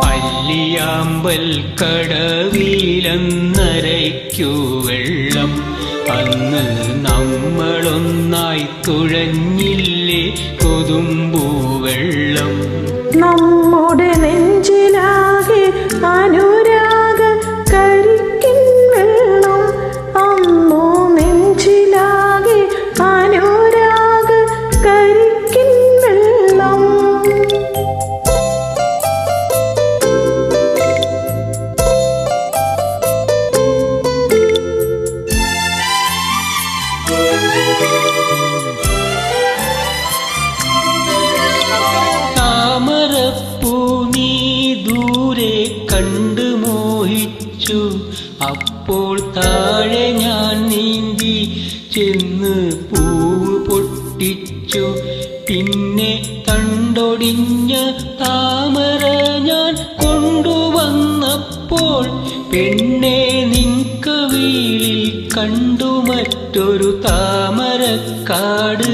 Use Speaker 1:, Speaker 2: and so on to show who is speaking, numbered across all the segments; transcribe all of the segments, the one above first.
Speaker 1: അല്ലിയാമ്പൽ കടവിലന്നരയ്ക്കു വെള്ളം അന്ന് നമ്മളൊന്നായി തുഴഞ്ഞില്ലേ കൊതുമ്പൂ വെള്ളം.
Speaker 2: നമ്മുടെ നെഞ്ചിലാകെ അനുരാഗ കരിക്കിൻ വെള്ളം അന്നു നെഞ്ചിലാകെ അനുരാഗ കരിക്കിൻ വെള്ളം.
Speaker 1: താമരപ്പൂ നീ ദൂരെ കണ്ടു മോഹിച്ചു, അപ്പോൾ താഴെ ഞാൻ നീന്തി ചെന്ന് പൂവ് പൊട്ടിച്ചു. പിന്നെ തണ്ടൊടിഞ്ഞ താമര ഞാൻ കൊണ്ടുവന്നപ്പോൾ പെണ്ണെ നിൻകവിളിൽ കണ്ടു മറ്റൊരു താമരക്കാട്.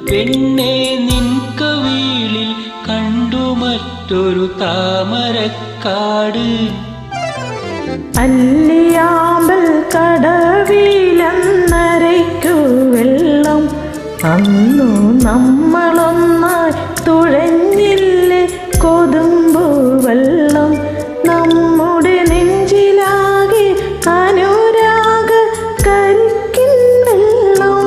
Speaker 1: പെണ്ണെ നിൻകവിളിൽ കണ്ടു മറ്റൊരു താമരക്കാട്.
Speaker 2: അല്ലിയാമ്പൽ കടവിലന്നരയ്ക്കു വെള്ളം അന്നു നമ്മളൊന്നായി തുഴഞ്ഞില്ലേ കൊതുമ്പു വെള്ളം. നമ്മുടെ നെഞ്ചിലാകെ അനുരാഗ കരിക്കിൻ വെള്ളം.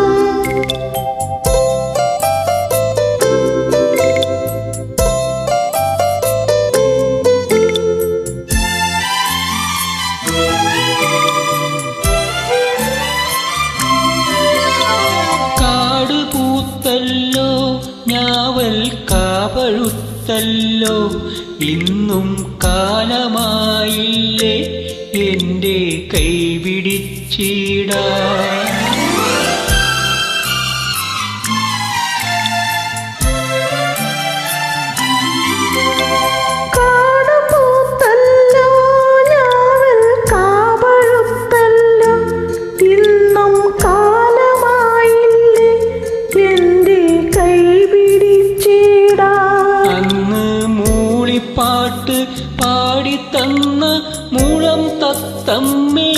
Speaker 1: പൂത്തല്ലോ ഞാവൽ കാപഴുത്തല്ലോ, ഇന്നും കാലമായില്ലേ എൻ്റെ കൈപിടിച്ചിടാൻ. പാട്ട് പാടിത്തന്ന മുളം തത്തമ്മേ,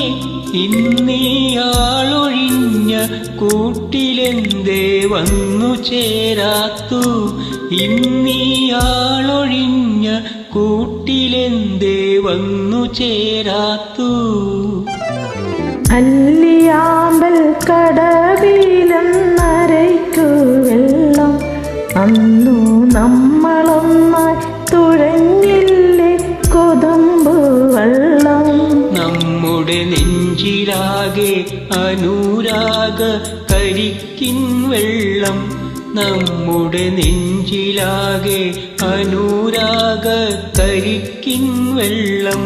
Speaker 1: ഇന്നീയാളൊഴിഞ്ഞ കൂട്ടിലെന്തേ വന്നു ചേരാത്തു. ഇന്നീയാളൊഴിഞ്ഞ കൂട്ടിലെന്തേ വന്നു ചേരാത്തു.
Speaker 2: അല്ലിയാമ്പൽ കടവിലന്നരയ്ക്കു വെള്ളം അന്നു നമ്മളൊന്നായി തുഴഞ്ഞില്ലേ കൊതുമ്പു വെള്ളം.
Speaker 1: നമ്മുടെ നെഞ്ചിലാകെ അനുരാഗ കരിക്കിൻ വെള്ളം. നമ്മുടെ നെഞ്ചിലാകെ അനുരാഗ കരിക്കിൻ വെള്ളം.